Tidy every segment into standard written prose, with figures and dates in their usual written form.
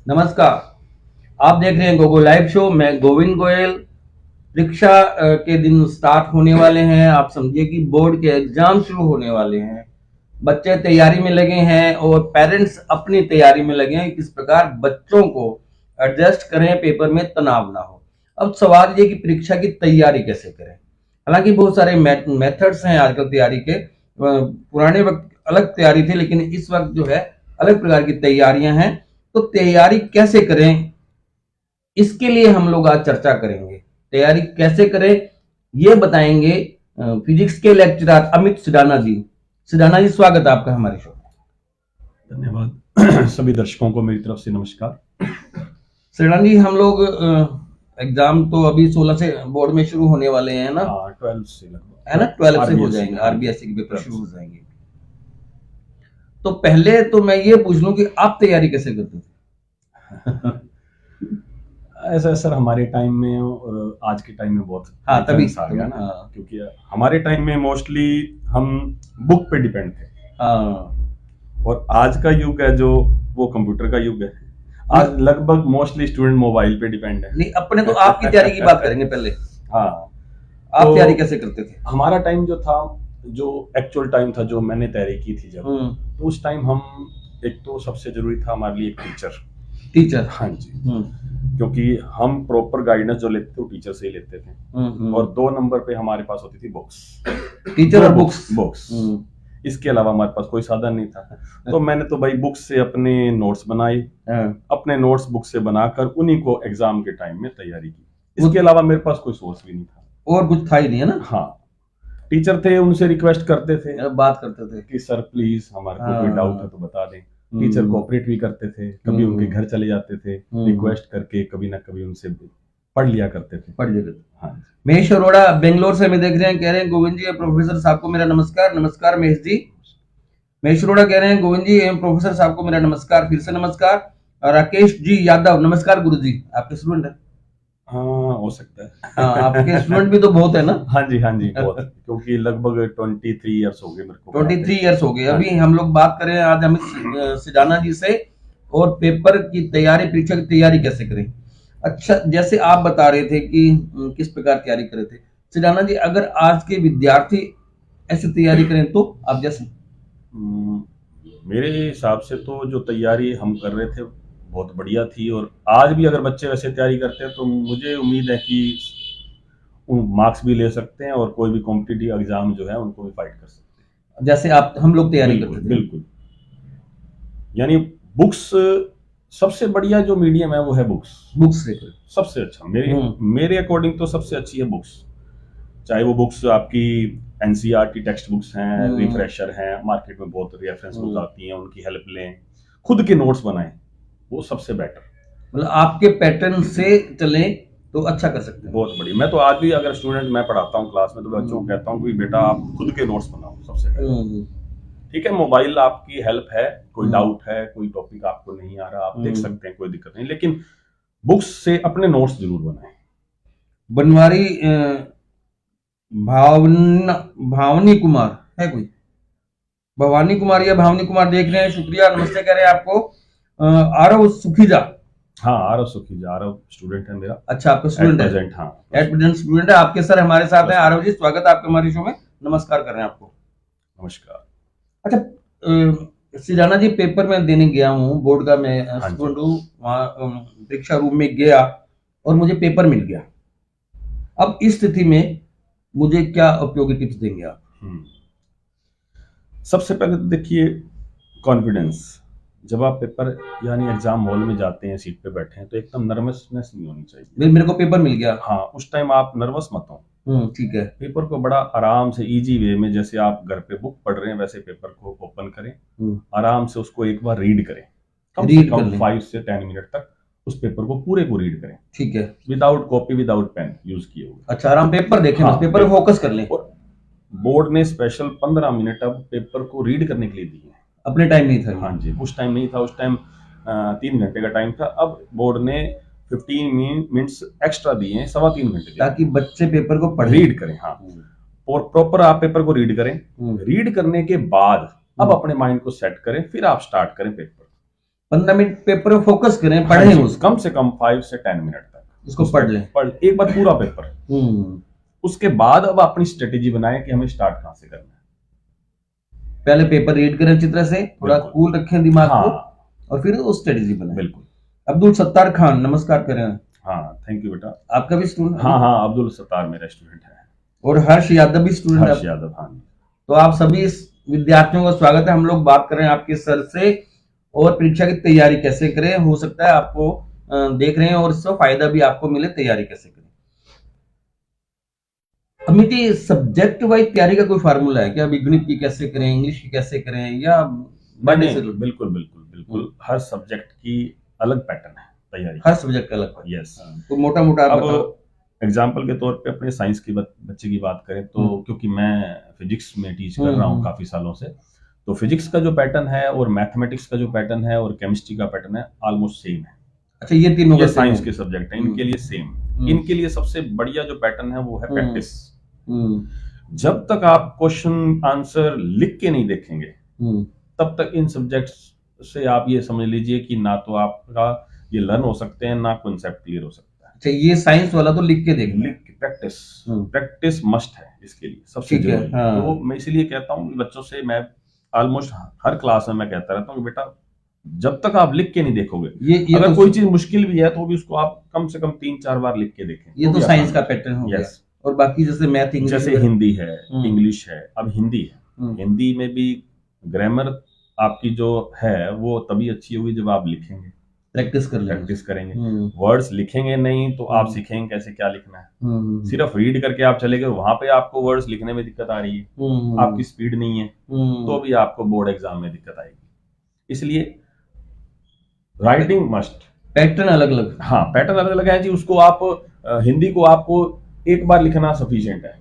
नमस्कार। आप देख रहे हैं गोगो लाइव शो। मैं गोविंद गोयल। परीक्षा के दिन स्टार्ट होने वाले हैं। आप समझिए कि बोर्ड के एग्जाम शुरू होने वाले हैं। बच्चे तैयारी में लगे हैं और पेरेंट्स अपनी तैयारी में लगे हैं, किस प्रकार बच्चों को एडजस्ट करें, पेपर में तनाव ना हो। अब सवाल ये कि परीक्षा की तैयारी कैसे करें। हालांकि बहुत सारे मेथड्स हैं आजकल तैयारी के। पुराने वक्त अलग तैयारी थी, लेकिन इस वक्त जो है अलग प्रकार की तैयारियां हैं। तो तैयारी कैसे करें, इसके लिए हम लोग आज चर्चा करेंगे। तैयारी कैसे करें ये बताएंगे फिजिक्स के लेक्चरर अमित सिडाना जी। सिडाना जी, स्वागत है आपका हमारे शो में। धन्यवाद। सभी दर्शकों को मेरी तरफ से नमस्कार। सिडाना जी, हम लोग एग्जाम तो अभी 16 से बोर्ड में शुरू होने वाले हैं ना? 12 से लगभग है ना, 12 से हो जाएंगे, आरबीएससी के पेपर शुरू हो जाएंगे। तो पहले तो मैं ये पूछ लूं कि आप तैयारी कैसे करते थे? ऐसा सर, हमारे टाइम में और आज के टाइम में बहुत तभी आ गया ना। हाँ। क्योंकि हमारे टाइम में मोस्टली हम बुक पे डिपेंड थे। और आज का युग है जो वो कंप्यूटर का युग है। आज लगभग मोस्टली स्टूडेंट मोबाइल पे डिपेंड है। नहीं, अपने तो आपकी तैयारी की बात करेंगे पहले। हाँ, आप तैयारी कैसे करते थे? हमारा टाइम जो था, जो एक्चुअल टाइम था, जो मैंने तैयारी की थी जब, तो उस टाइम हम, एक तो सबसे जरूरी था हमारे लिए टीचर। हाँ जी। क्योंकि हम प्रॉपर गाइडेंस जो लेते थे वो टीचर से ही लेते थे। और 2 नंबर पे हमारे पास होती थी बुक्स। टीचर और बुक्स। इसके अलावा हमारे पास कोई साधन नहीं था। तो मैंने तो भाई बुक्स से अपने नोट्स बनाए, अपने नोट्स बुक से बनाकर उन्हीं को एग्जाम के टाइम में तैयारी की। इसके अलावा मेरे पास कोई सोर्स भी नहीं था और कुछ था ही नहीं, है ना? हाँ, टीचर थे, उनसे रिक्वेस्ट करते थे, बात करते थे कि सर प्लीज हमारे को कोई डाउट है तो बता दें। टीचर कोऑपरेट भी करते थे, कभी उनके घर चले जाते थे रिक्वेस्ट करके, कभी ना कभी उनसे पढ़ लिया करते थे। हाँ। महेश अरोड़ा बेंगलोर से हमें देख रहे हैं, कह रहे हैं गोविंद जी प्रोफेसर साहब को मेरा नमस्कार। नमस्कार महेश जी। महेश अरोड़ा कह रहे हैं गोविंद जी प्रोफेसर साहब को मेरा नमस्कार, फिर से नमस्कार। राकेश जी यादव, नमस्कार गुरु जी। आपके स्टूडेंट है? हाँ, हो सकता है। हाँ, आपके स्टूडेंट भी तो बहुत है ना? हाँ जी बहुत। क्योंकि लगभग 23 इयर्स हो गए मेरे को। 23 इयर्स हो गए। अभी हम लोग बात करें आज अमित सिडाना जी से, और पेपर की तैयारी, परीक्षा की तैयारी कैसे करें। अच्छा, जैसे आप बता रहे थे कि किस प्रकार तैयारी करे थे, सिडाना जी अगर आज के विद्यार्थी ऐसे तैयारी करें तो आप जैसे? मेरे हिसाब से तो जो तैयारी हम कर रहे थे बहुत बढ़िया थी। और आज भी अगर बच्चे वैसे तैयारी करते हैं तो मुझे उम्मीद है कि मार्क्स भी ले सकते हैं और कोई भी कॉम्पिटिटिव एग्जाम जो है उनको भी फाइट कर सकते हैं, जैसे हम लोग तैयारी करते थे। बिल्कुल। यानी बुक्स सबसे बढ़िया जो मीडियम है वो है बुक्स से सबसे अच्छा। मेरे अकॉर्डिंग तो सबसे अच्छी है बुक्स। चाहे वो बुक्स आपकी एनसीईआरटी टेक्स्ट बुक्स हैं, रिफ्रेशर हैं, मार्केट में बहुत रेफरेंस बुक्स आती हैं, उनकी हेल्प लें, खुद के नोट्स बनाएं, वो सबसे बेटर। मतलब आपके पैटर्न से चले तो अच्छा कर सकते हैं। बहुत बढ़िया। मैं तो आज भी अगर स्टूडेंट मैं पढ़ाता हूँ क्लास में तो बच्चों को कहता हूँ कि बेटा आप खुद के नोट्स बनाओ सबसे पहले। ठीक है, मोबाइल आपकी हेल्प है, कोई डाउट है, कोई टॉपिक आपको नहीं आ रहा, आप देख सकते हैं, कोई दिक्कत नहीं, लेकिन बुक्स से अपने नोट्स जरूर बनाएं। बनवारी भावनी कुमार है कोई? भवानी कुमार या भावनी कुमार देख रहे हैं, शुक्रिया, नमस्ते कह रहे हैं आपको। आरव सुखीजा। हाँ, आरव सुखीजा, आरव स्टूडेंट है मेरा। अच्छा, आपका स्टूडेंट है? हाँ, एट प्रेजेंट स्टूडेंट है आपके। सर हमारे साथ हैं। आरव जी, स्वागत है आपके हमारे शो में। नमस्कार कर रहे हैं आपको। नमस्कार। अच्छा सिडाना जी, पेपर में देने गया हूँ, बोर्ड का मैं स्टूडेंट हूँ, वहाँ परीक्षा रूम में गया और मुझे पेपर मिल गया। अब इस स्थिति में मुझे क्या उपयोगी टिप्स देंगे आप? सबसे पहले तो देखिए कॉन्फिडेंस। जब आप पेपर यानी एग्जाम हॉल में जाते हैं, सीट पे बैठे हैं, तो एकदम नर्वसनेस नहीं होनी चाहिए। मेरे को पेपर मिल गया। हाँ, उस टाइम आप नर्वस मत हो। ठीक है। पेपर को बड़ा आराम से इजी वे में, जैसे आप घर पे बुक पढ़ रहे हैं वैसे पेपर को ओपन करें, आराम से उसको एक बार रीड करें, कम से कम 5 से 10 मिनट तक उस पेपर को पूरे को रीड करें। ठीक है। Without copy, without pen use किए हुए। अच्छा, आराम पेपर देखें। हाँ, पेपर पे फोकस कर लें। और बोर्ड ने स्पेशल 15 मिनट अब पेपर को रीड करने के लिए दिए हैं। अपने टाइम नहीं था। हाँ जी, उस टाइम नहीं था। उस टाइम 3 घंटे का टाइम था। अब बोर्ड ने 15 मिनट्स एक्स्ट्रा दिए हैं, 3.25 घंटे, ताकि बच्चे पेपर को रीड करें। हाँ, और प्रॉपर आप पेपर को रीड करें। रीड करने के बाद अब अपने माइंड को सेट करें, फिर आप स्टार्ट करें पेपर। 15 मिनट पेपर में फोकस करें, हाँ पढ़ें जी, उसको, कम से कम 5 से 10 मिनट तक इसको पढ़ लें। एक बार पूरा पेपर। उसके बाद अब अपनी स्ट्रेटेजी बनाएं कि हमें स्टार्ट कहां से करना है। पहले पेपर रीड करें अच्छी तरह से, थोड़ा बिल्कुल। कूल रखें दिमाग को, हाँ और फिर उस स्ट्रेटेजी बनाएं। बिल्कुल। अब्दुल सत्तार खान, नमस्कार करें। हाँ थैंक यू बेटा। आपका भी स्टूडेंट? हाँ हाँ, अब्दुल सत्तार मेरा स्टूडेंट है। और हर्ष यादव भी स्टूडेंट है? हर्ष यादव, हाँ। तो आप सभी विद्यार्थियों का स्वागत है। हम लोग बात करें आपके सर से, और परीक्षा की तैयारी कैसे करें। हो सकता है आपको देख रहे हैं और इससे फायदा भी आपको मिले, तैयारी कैसे करें। अमित जी, सब्जेक्ट वाइज तैयारी का कोई फार्मूला है क्या? अभी गणित की कैसे करें, इंग्लिश की कैसे करें, या नहीं, बिल्कुल बिल्कुल बिल्कुल, हर सब्जेक्ट की अलग पैटर्न है तैयारी, हर सब्जेक्ट का अलग। यस। तो मोटा मोटा अब एग्जाम्पल के तौर पे अपने साइंस की बच्चे की बात करें तो क्योंकि मैं फिजिक्स में टीच कर रहा हूँ काफी सालों से, तो फिजिक्स का जो पैटर्न है और मैथमेटिक्स का जो पैटर्न है और केमिस्ट्री का पैटर्न है ऑलमोस्ट सेम है। अच्छा, ये तीनों ये साइंस के सब्जेक्ट हैं, इनके लिए सेम। इनके लिए सबसे बढ़िया जो पैटर्न है वो है प्रैक्टिस। जब तक आप क्वेश्चन आंसर लिख के नहीं देखेंगे तब तक इन सब्जेक्ट्स से आप ये समझ लीजिए कि ना तो आपका ये लर्न हो सकते हैं, ना कॉन्सेप्ट क्लियर हो सकता है। अच्छा, ये साइंस वाला तो लिख के देखना, लिख के प्रैक्टिस मस्ट है इसके लिए, सबसे जरूरी। तो मैं इसीलिए कहता हूँ बच्चों से, मैं ऑलमोस्ट हर क्लास में मैं कहता रहता हूँ बेटा जब तक आप लिख के नहीं देखोगे, ये अगर कोई चीज मुश्किल भी है तो भी उसको आप कम से कम 3-4 बार लिख के देखें। ये तो साइंस का पैटर्न हो गया। और बाकी जैसे मैथ, इंग्लिश, जैसे हिंदी है, इंग्लिश है, अब हिंदी है, हिंदी में भी ग्रामर आपकी जो है वो तभी अच्छी होगी जब आप लिखेंगे, प्रैक्टिस करेंगे। वर्ड्स लिखेंगे नहीं तो आप सीखेंगे कैसे क्या लिखना है। सिर्फ रीड करके आप चले गए, वहां पे आपको वर्ड्स लिखने में दिक्कत आ रही है, आपकी स्पीड नहीं है, तो भी आपको बोर्ड एग्जाम में दिक्कत आएगी। इसलिए राइटिंग मस्ट। पैटर्न अलग अलग, हाँ पैटर्न अलग अलग है जी। उसको आप हिंदी को आपको एक बार लिखना सफिशिएंट है,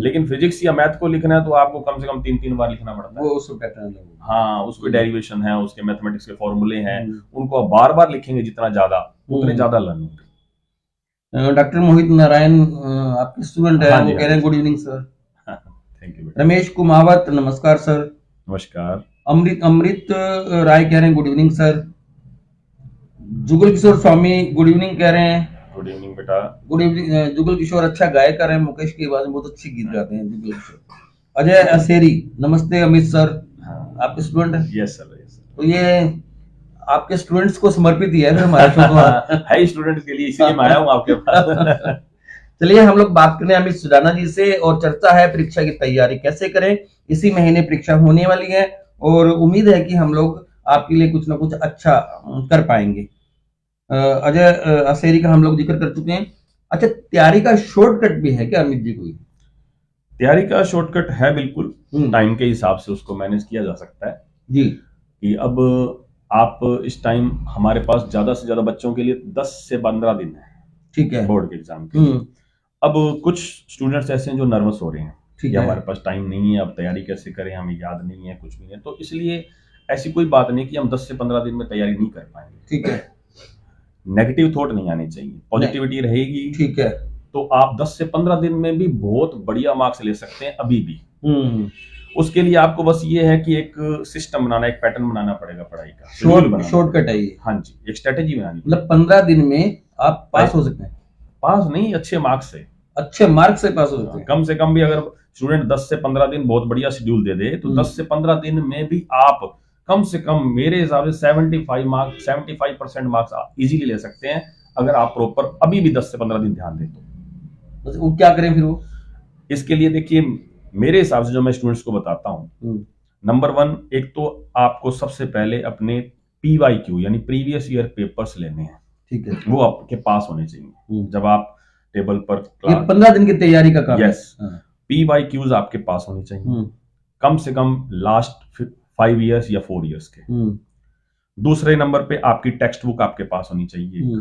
लेकिन फिजिक्स या मैथ को लिखना है तो आपको कम से कम 3-3 बार लिखना पड़ता है। वो उसको पैटर्न अलग। हाँ, उसके डेरिवेशन है, उसके मैथमेटिक्स के फॉर्मूले हैं, उनको आप बार बार लिखेंगे जितना ज्यादा, उतने ज्यादा लर्न होंगे। डॉक्टर मोहित नारायण आपके स्टूडेंट है, वो कह रहे हैं good evening sir. Thank you. Ramesh Kumawat, नमस्कार सर। नमस्कार। अमृत राय कह रहे हैं good evening sir. Jugal Kishore Swami good evening कह रहे हैं। गुड इवनिंग बेटा। Good evening. जुगल किशोर अच्छा गायक कर रहे हैं, मुकेश की आवाज में बहुत अच्छी गीत गाते हैं जुगल किशोर। अजय असेरी, नमस्ते अमित सर। आपके स्टूडेंट है? Yes sir, yes. तो ये आपके स्टूडेंट्स को समर्पित ही है हमारा शो तो है स्टूडेंट्स के लिए, इसीलिए मैं आया हूं आपके पास। चलिए हम लोग बात करें अमित सुडाना जी से, और चर्चा है परीक्षा की तैयारी कैसे करें। इसी महीने परीक्षा होने वाली है और उम्मीद है कि हम लोग आपके लिए कुछ ना कुछ अच्छा कर पाएंगे। अजय असेरी का हम लोग जिक्र कर चुके हैं। अच्छा, तैयारी का शॉर्टकट भी है क्या अमित जी? कोई तैयारी का शॉर्टकट है बिल्कुल, टाइम के हिसाब से उसको मैनेज किया जा सकता है जी। कि अब आप इस टाइम हमारे पास ज्यादा से ज्यादा बच्चों के लिए 10 से 15 दिन है, ठीक है, बोर्ड के एग्जाम के लिए। अब कुछ स्टूडेंट्स ऐसे हैं जो नर्वस हो रहे हैं कि हमारे पास टाइम नहीं है, अब तैयारी कैसे करें, हमें याद नहीं है, कुछ नहीं है। तो इसलिए ऐसी कोई बात नहीं कि हम 10 से 15 दिन में तैयारी नहीं कर पाएंगे, ठीक है। नेगेटिव थॉट नहीं आनी चाहिए, पॉजिटिविटी रहेगी, ठीक है। तो आप 10 से 15 दिन में भी बहुत बढ़िया मार्क्स ले सकते हैं अभी भी। उसके लिए आपको बस ये है कि एक सिस्टम बनाना, एक पैटर्न बनाना पड़ेगा पढ़ाई का, शॉर्टकट है ये। हाँ जी, एक स्ट्रेटेजी बनानी। मतलब 15 दिन में आप पास हो सकते हैं। पास नहीं, अच्छे मार्क्स से, अच्छे मार्क्स से पास हो सकते हैं। कम से कम भी अगर स्टूडेंट 10 से 15 दिन बहुत बढ़िया शेड्यूल दे दे तो 10 से 15 दिन में भी आप कम से कम मेरे हिसाब से 75% मार्क्स इजीली ले सकते हैं, अगर आप प्रॉपर अभी भी 10 से 15 दिन ध्यान दें तो। वो क्या करें फिर? वो इसके लिए देखिए, मेरे हिसाब से जो मैं स्टूडेंट्स को बताता हूं, नंबर 1, एक तो आपको सबसे पहले अपने PYQ यानी प्रीवियस ईयर पेपर्स लेने हैं, ठीक है, वो आपके पास होने चाहिए जब आप टेबल पर। ये 15 दिन की तैयारी का काम है। यस, PYQs आपके पास होने चाहिए, कम से कम लास्ट 5 इयर्स या 4 इयर्स के। दूसरे नंबर पे आपकी टेक्स्ट बुक आपके पास होनी चाहिए,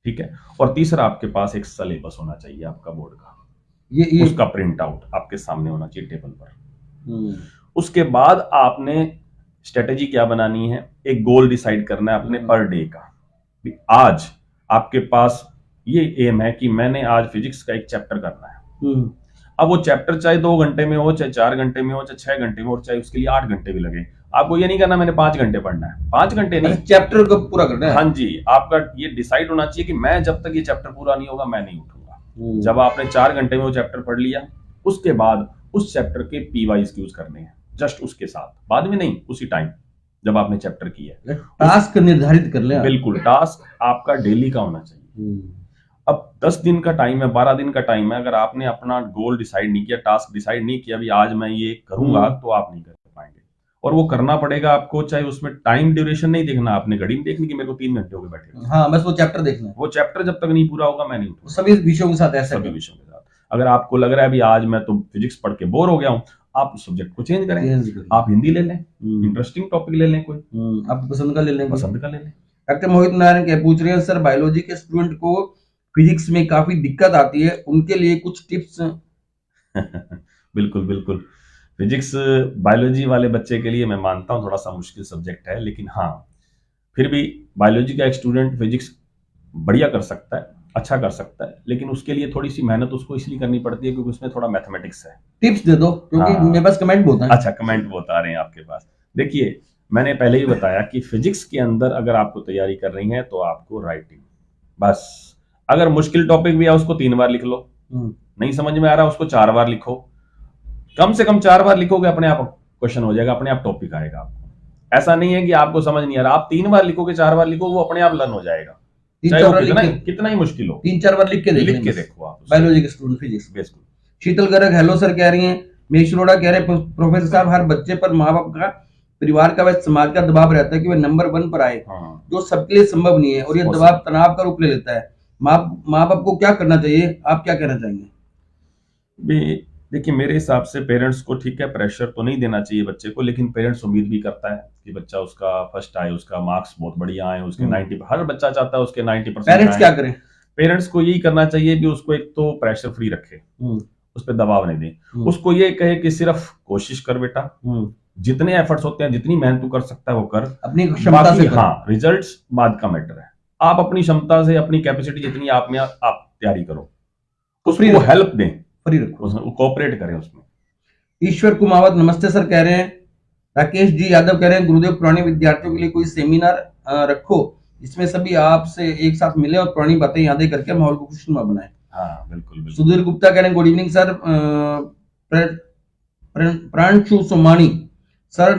ठीक है। और तीसरा आपके पास एक सिलेबस होना चाहिए आपका बोर्ड का, ये उसका प्रिंट आउट आपके सामने होना चाहिए टेबल पर। उसके बाद आपने स्ट्रेटेजी क्या बनानी है, एक गोल डिसाइड करना है अपने पर डे का। आज आपके पास ये एम है कि मैंने आज फिजिक्स का एक चैप्टर करना है। अब वो चैप्टर चाहे 2 घंटे में हो, चाहे 4 घंटे में हो, चाहे 6 घंटे में हो, चाहे उसके लिए 8 घंटे भी लगे, आपको ये नहीं करना मैंने 5 घंटे पढ़ना है, 5 घंटे नहीं, चैप्टर को पूरा करना है। हाँ जी, आपका ये डिसाइड होना चाहिए कि मैं जब तक ये चैप्टर पूरा नहीं होगा मैं नहीं उठूंगा। जब आपने 4 घंटे में वो चैप्टर पढ़ लिया, उसके बाद उस चैप्टर के पीवाईज यूज करने हैं, जस्ट उसके साथ, बाद में नहीं, उसी टाइम जब आपने चैप्टर किया है। टास्क निर्धारित कर ले। बिल्कुल, टास्क आपका डेली का होना चाहिए। अब 10 दिन का टाइम है, 12 दिन का टाइम है, अगर आपने अपना गोल डिसाइड नहीं किया, टास्क डिसाइड नहीं किया भी आज मैं ये करूंगा, तो आप नहीं कर पाएंगे। और वो करना पड़ेगा आपको, चाहे उसमें टाइम ड्यूरेशन नहीं देखना, आपने घड़ी में देखनी कि मेरे को 3 घंटे हो गए बैठे। हाँ, बस वो चैप्टर देखना है। वो चैप्टर जब तक नहीं पूरा होगा मैं नहीं उठूंगा। सभी विषयों के साथ ऐसा, सभी विषयों के साथ। अगर आपको लग रहा है भी आज मैं तो फिजिक्स पढ़ के बोर हो गया हूँ, आप सब्जेक्ट को चेंज करें, आप हिंदी ले लें, इंटरेस्टिंग टॉपिक ले लें, कोई आप पसंद का ले लें, पसंद का ले लें। डॉक्टर मोहित नारायण क्या पूछ रहे हैं, सर बायोलॉजी के स्टूडेंट को फिजिक्स में काफी दिक्कत आती है, उनके लिए कुछ टिप्स? बिल्कुल बिल्कुल, फिजिक्स बायोलॉजी वाले बच्चे के लिए मैं मानता हूँ थोड़ा सा मुश्किल सब्जेक्ट है, लेकिन हाँ फिर भी बायोलॉजी का एक स्टूडेंट फिजिक्स बढ़िया कर सकता है, अच्छा कर सकता है, लेकिन उसके लिए थोड़ी सी मेहनत उसको इसलिए करनी पड़ती है क्योंकि उसमें थोड़ा मैथमेटिक्स है। टिप्स दे दो, क्योंकि हाँ। मेरे पास कमेंट बहुत है। अच्छा, कमेंट बहुत आ रहे हैं आपके पास। देखिए, मैंने पहले ही बताया कि फिजिक्स के अंदर अगर आपको तैयारी कर रही है तो आपको राइटिंग, बस अगर मुश्किल टॉपिक भी है उसको 3 बार लिख लो, नहीं समझ में आ रहा उसको 4 बार लिखो, कम से कम 4 बार लिखोगे अपने आप क्वेश्चन हो जाएगा, अपने आप टॉपिक आएगा आपको। ऐसा नहीं है कि आपको समझ नहीं आ रहा, आप 3 बार लिखोगे, 4 बार लिखो, वो अपने आप लर्न हो जाएगा, चाहे वो कितना ही मुश्किल हो। 3-4 बार लिख के देखो आप बायोलॉजी के स्टूडेंट फिजिक्स। बिल्कुल। शीतल गर्ग हेलो सर कह रही हैं। मेशरोड़ा कह रहे हैं प्रोफेसर साहब, हर बच्चे पर माँ बाप का, परिवार का व समाज का दबाव रहता है कि वह नंबर 1 पर आए, जो सबके लिए संभव नहीं है, और यह दबाव तनाव का रूप ले लेता है। माँ बाप को क्या करना चाहिए, आप क्या कहना चाहेंगे? देखिए, मेरे हिसाब से पेरेंट्स को, ठीक है, प्रेशर तो नहीं देना चाहिए बच्चे को, लेकिन पेरेंट्स उम्मीद भी करता है कि बच्चा उसका फर्स्ट आए, उसका मार्क्स बहुत बढ़िया आए, उसके 90, हर बच्चा चाहता है उसके 90%। पेरेंट्स क्या करें? पेरेंट्स को यही करना चाहिए कि उसको एक तो प्रेशर फ्री रखे, उस पर दबाव नहीं दे, उसको ये कहे कि सिर्फ कोशिश कर बेटा, जितने एफर्ट्स होते हैं, जितनी मेहनत तू कर सकता है वो कर, अपनी क्षमता से। हाँ, रिजल्ट्स बाद का मैटर है, आप अपनी क्षमता से, अपनी कैपेसिटी जितनी आप में आप तैयारी करो, उसको हेल्प दें, फ्री रखो, कोऑपरेट करें उसमें। ईश्वर कुमावत नमस्ते सर कह रहे हैं। राकेश जी यादव कह रहे हैं गुरुदेव पुराने विद्यार्थियों के लिए कोई सेमिनार रखो जिसमें सभी आपसे एक साथ मिले और पुरानी बातें यादें करके माहौल को खुशनुमा बनाए। हाँ, बिल्कुल बिल्कुल। सुधीर गुप्ता कह रहे हैं good evening sir. Pranshu Somani sir,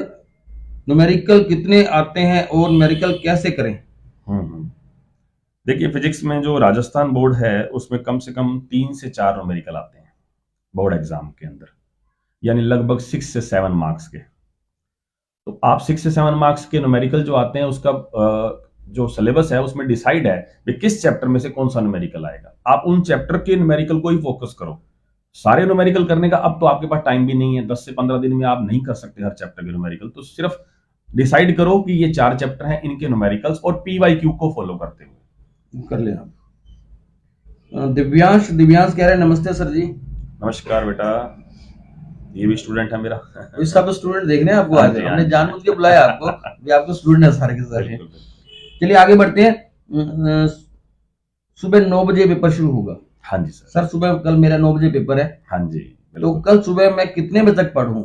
numerical कितने आते हैं और न्यूमेरिकल कैसे करें? देखिए, फिजिक्स में जो राजस्थान बोर्ड है उसमें कम से कम 3 से 4 न्यूमेरिकल आते हैं बोर्ड एग्जाम के अंदर, यानी लगभग 6 से 7 मार्क्स के। तो आप 6 से 7 मार्क्स के न्यूमेरिकल जो आते हैं, उसका जो सिलेबस है उसमें डिसाइड है कि किस चैप्टर में से कौन सा न्यूमेरिकल आएगा। आप उन चैप्टर के न्यूमेरिकल को ही फोकस करो, सारे न्यूमेरिकल करने का अब तो आपके पास टाइम भी नहीं है, 10 से 15 दिन में आप नहीं कर सकते हर चैप्टर के न्यूमेरिकल। तो सिर्फ डिसाइड करो कि ये 4 चैप्टर हैं, इनके न्यूमेरिकल्स, और PYQ को फॉलो करते हुए कर ले आप। दिव्यांश कह रहे हैं नमस्ते सर जी। नमस्कार बेटा, ये भी स्टूडेंट है मेरा। सब स्टूडेंट देखने आपको आज, हमने जानबूझ के बुलाया आपको, भी आपको स्टूडेंट है सारे के सारे। चलिए आगे बढ़ते हैं। सुबह 9 बजे पेपर शुरू होगा। हाँ जी सर। सर सुबह कल मेरा 9 बजे पेपर है। हाँ जी। तो कल सुबह मैं कितने बजे तक पढ़ूं?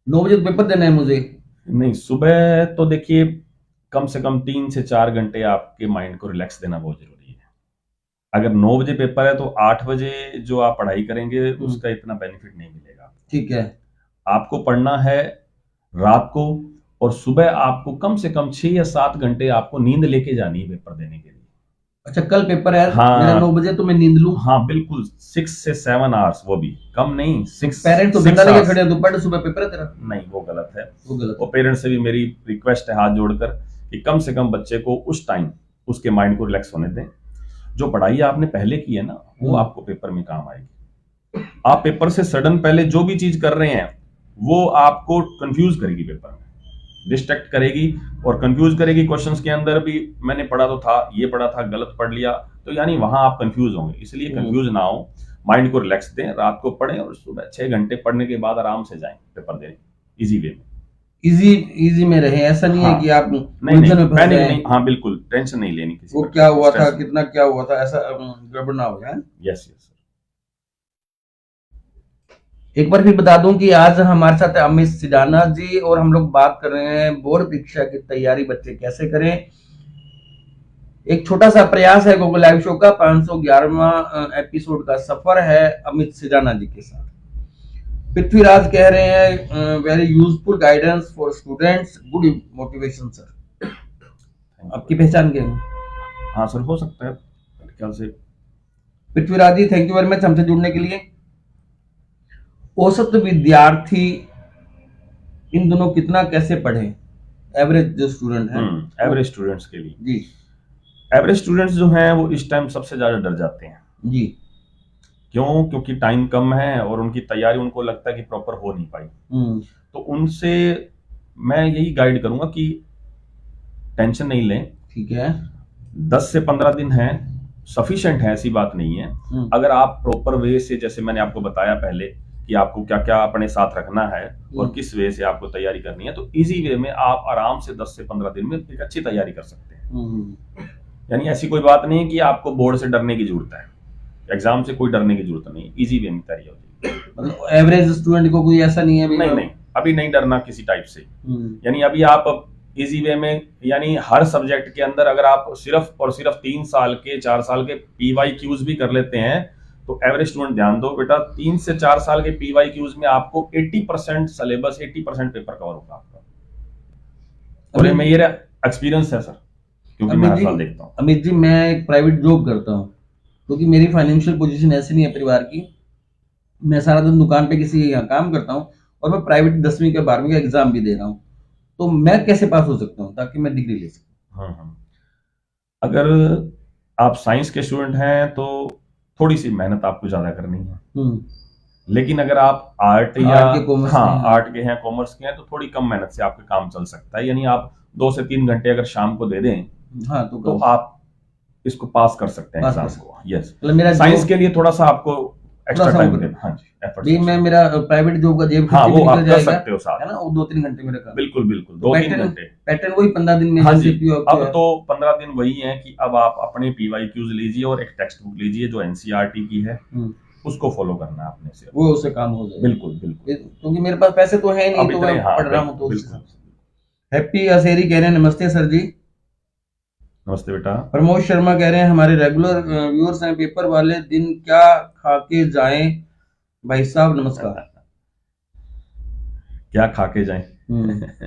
9 बजे पेपर देना है मुझे। नहीं, सुबह तो देखिए कम से कम 3 से 4 घंटे आपके माइंड को रिलैक्स देना बहुत जरूरी है। अगर 9 बजे पेपर है तो 8 बजे जो आप पढ़ाई करेंगे उसका इतना बेनिफिट नहीं मिलेगा। ठीक है। आपको पढ़ना है रात को, और सुबह आपको कम से कम 6 या 7 घंटे आपको नींद लेके जानी है पेपर देने के लिए। अच्छा, कल पेपर है। हाँ, मेरा 9 बजे तो मैं नींद लूं? हाँ बिल्कुल, 6 से 7 आवर्स, वो भी कम नहीं। 6 पेरेंट्स तो घंटा लेके खड़े हैं, तो पढ़, सुबह पेपर है तेरा। नहीं, वो गलत है, वो गलत। वो पेरेंट्स से भी मेरी रिक्वेस्ट है हाथ जोड़कर कि कम से कम बच्चे को उस टाइम उसके माइंड को रिलैक्स होने दें। जो पढ़ाई आपने पहले की है ना, वो आपको पेपर में काम आएगी। आप पेपर से सडन पहले जो भी चीज कर रहे हैं वो आपको कंफ्यूज करेगी, पेपर में डिस्ट्रैक्ट करेगी और कंफ्यूज करेगी। क्वेश्चंस के अंदर भी मैंने पढ़ा तो था, ये पढ़ा था, गलत पढ़ लिया, तो यानी वहां आप कंफ्यूज होंगे। इसलिए कंफ्यूज ना हो, माइंड को रिलैक्स दें, रात को पढ़ें और सुबह 6 घंटे पढ़ने के बाद आराम से जाएं पेपर देने, इजी वे में। इजी में रहे, ऐसा नहीं है कि आप नहीं, हाँ बिल्कुल, टेंशन नहीं लेनी किसी वो क्या हुआ था, कितना क्या हुआ था, ऐसा गड़बड़ ना हो जाए। Yes sir. एक बार फिर बता दूं कि आज हमारे साथ अमित सिडाना जी और हम लोग बात कर रहे हैं बोर्ड परीक्षा की तैयारी बच्चे कैसे करें। एक छोटा सा प्रयास है गूगल लाइव शो का 511वां एपिसोड का सफर है अमित सिडाना जी के साथ। पृथ्वीराज कह रहे हैं very useful guidance for students, good motivation sir. आपकी पहचान क्या है? हाँ सर, हो सकता है मेरे ख्याल से। पृथ्वीराज जी थैंक यू वेरी मच हमसे जुड़ने के लिए। औसत विद्यार्थी इन दोनों कितना कैसे पढ़े, एवरेज जो स्टूडेंट है? एवरेज स्टूडेंट्स के लिए जी, एवरेज स्टूडेंट्स जो हैं वो इस टाइम सबसे ज्यादा डर जाते हैं जी। क्यों? क्योंकि टाइम कम है और उनकी तैयारी उनको लगता है कि प्रॉपर हो नहीं पाई। तो उनसे मैं यही गाइड करूंगा कि टेंशन नहीं लें। ठीक है। 10 से 15 दिन है, सफिशिएंट है, ऐसी बात नहीं है। अगर आप प्रॉपर वे से, जैसे मैंने आपको बताया पहले कि आपको क्या क्या अपने साथ रखना है और किस वे से आपको तैयारी करनी है, तो इजी वे में आप आराम से 10 से 15 दिन में एक अच्छी तैयारी कर सकते हैं। यानी ऐसी कोई बात नहीं कि आपको बोर्ड से डरने की जरूरत है, एग्जाम से कोई डरने की जरूरत नहीं, इजी वे में तैयारी होती है। मतलब एवरेज स्टूडेंट को कोई ऐसा नहीं है? नहीं, अभी नहीं डरना किसी टाइप से। यानी अभी आप इजी वे में, यानी हर सब्जेक्ट के अंदर अगर आप सिर्फ और सिर्फ 3 साल के 4 साल के PYQs भी कर लेते हैं तो एवरेज स्टूडेंट ध्यान दो बेटा, 3 से 4 साल के PYQs में आपको 80% सिलेबस, 80% पेपर कवर होगा आपका। और ये मेरा एक्सपीरियंस है सर, क्योंकि मैं हर साल देखता हूँ। अमित जी, मैं एक प्राइवेट जॉब करता हूँ क्योंकि मेरी फाइनेंशियल पोजीशन ऐसी नहीं है परिवार की। मैं सारा दिन दुकान पे किसी यहाँ काम करता हूँ और मैं प्राइवेट 10वीं का 12वीं का एग्जाम भी दे रहा हूँ। तो मैं कैसे पास हो सकता हूँ ताकि मैं डिग्री ले सकूँ? अगर आप साइंस के स्टूडेंट हैं तो थोड़ी सी मेहनत आपको ज्यादा करनी है। लेकिन अगर आप आर्ट या आर्ट के हैं, कॉमर्स के हैं, तो थोड़ी कम मेहनत से आपका काम चल सकता है। यानी आप 2 से 3 घंटे अगर शाम को दे दें तो आप इसको पास कर सकते हैं एग्जाम को। यस, साइंस के लिए थोड़ा सा आपको एक्स्ट्रा टाइम देना। हाँ जी, एफर्ट। मैं मेरा प्राइवेट जॉब का जेब हाँ, वो आप कर सकते हो साथ, है ना, वो 2-3 घंटे मेरा काम। बिल्कुल 2-3 घंटे। पैटर्न वही 15 दिन में। हाँ जी, अब तो 15 दिन वही है कि अब आप अपने PYQs लीजिए और एक टेक्स्ट बुक लीजिए जो NCERT की है, उसको फॉलो करना है अपने से, वो उससे काम हो जाएगा। बिल्कुल क्योंकि मेरे पास पैसे तो है नहीं, तो मैं पढ़ रहा हूँ। तो हैप्पी असेरी कह रहे हैं नमस्ते सर जी। नमस्ते बेटा। प्रमोद शर्मा कह रहे हैं हमारे रेगुलर व्यूअर्स हैं, पेपर वाले दिन क्या खा के जाएं भाई साहब? नमस्कार। क्या खा के जाएं?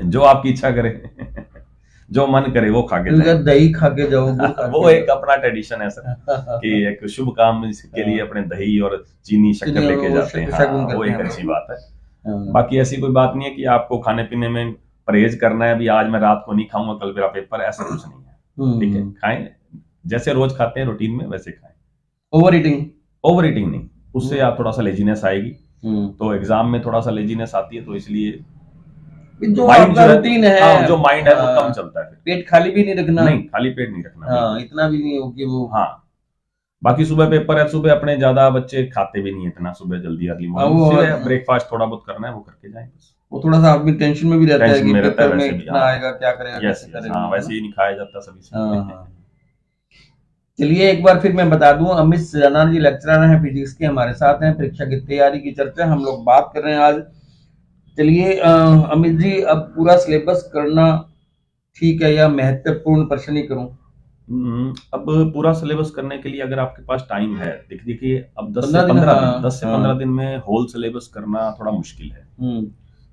जो आपकी इच्छा करे, जो मन करे वो खा के जाएं। दही खा के जाओ। वो एक अपना ट्रेडिशन है सर कि एक शुभ काम के लिए अपने दही और चीनी शक्कर लेके जाते हैं। हाँ, वो एक अच्छी बात है। बाकी ऐसी कोई बात नहीं है कि आपको खाने पीने में परहेज करना है, अभी आज मैं रात को नहीं खाऊंगा कल मेरा पेपर, ऐसा कुछ नहीं है। ठीक है, खाएं जैसे रोज खाते हैं रूटीन में वैसे खाएं। ओवर ईटिंग नहीं, उससे आप थोड़ा सा लेजीनेस आएगी। तो एग्जाम में थोड़ा सा लेजीनेस आती है, तो इसलिए जो आपका रूटीन है, जो माइंड है वो कम चलता है। पेट खाली भी नहीं रखना। नहीं, खाली पेट नहीं रखना। इतना भी नहीं हो कि वो। हाँ, बाकी सुबह पेपर है, सुबह अपने ज्यादा बच्चे खाते भी नहीं है इतना सुबह जल्दी, अर्ली मॉर्निंग ब्रेकफास्ट थोड़ा बहुत करना है वो करके जाएं बस। वो थोड़ा सा आदमी टेंशन में भी रहता है कि पेपर में कितना आएगा, क्या करेगा। वैसे ही नहीं खाया जाता सभी से। चलिए एक बार फिर मैं बता दूं, अमित सिडाना जी लेक्चरर हैं फिजिक्स के, हमारे साथ हैं। परीक्षा की तैयारी की चर्चा हम लोग बात कर रहे हैं आज। चलिए अमित जी, अब पूरा सिलेबस करना ठीक है या महत्वपूर्ण प्रश्न ही करूं? अब पूरा सिलेबस करने के लिए अगर आपके पास टाइम है, देखिए अब 10 से 15 दिन में होल सिलेबस करना थोड़ा मुश्किल है।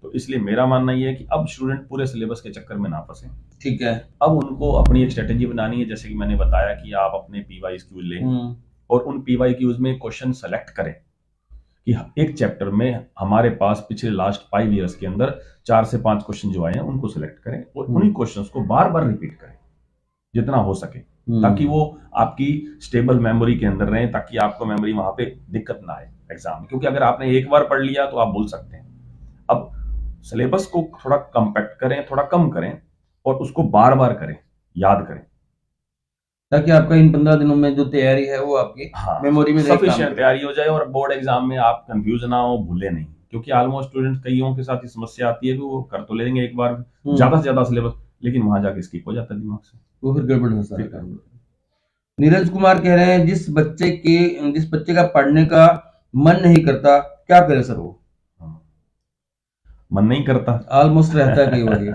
तो इसलिए मेरा मानना ये है कि अब स्टूडेंट पूरे सिलेबस के चक्कर में ना फंसे। ठीक है, अब उनको अपनी एक स्ट्रेटेजी बनानी है, जैसे कि मैंने बताया कि आप अपने PYQs लें और उन PYQs में क्वेश्चन सेलेक्ट करें कि एक चैप्टर में हमारे पास पिछले लास्ट 5 ईयर्स के अंदर 4 से 5 क्वेश्चन जो आए हैं उनको सेलेक्ट करें और उन्हीं क्वेश्चंस को बार बार रिपीट करें जितना हो सके, ताकि वो आपकी स्टेबल मेमोरी के अंदर रहे, ताकि आपको मेमोरी वहां पे दिक्कत ना आए एग्जाम में। क्योंकि अगर आपने एक बार पढ़ लिया तो आप भूल सकते हैं। अब सिलेबस को थोड़ा कम्पैक्ट करें, थोड़ा कम करें और उसको बार बार करें, याद करें, ताकि आपका इन 15 दिनों में जो तैयारी है वो आपकी मेमोरी में सफिशिएंट तैयारी हो जाए और बोर्ड एग्जाम में आप कंफ्यूज ना हो, भूले नहीं। क्योंकि ऑलमोस्ट स्टूडेंट कईयों के साथ ये समस्या आती है कि वो कर तो लेंगे एक बार ज्यादा से ज्यादा सिलेबस, लेकिन वहां जाके स्किप हो जाता है दिमाग से, वो फिर गड़बड़ हो जाता है। नीरज कुमार कह रहे हैं जिस बच्चे का पढ़ने का मन नहीं करता क्या करे सर वो? मन नहीं करता, ऑलमोस्ट रहता है कई बार ये।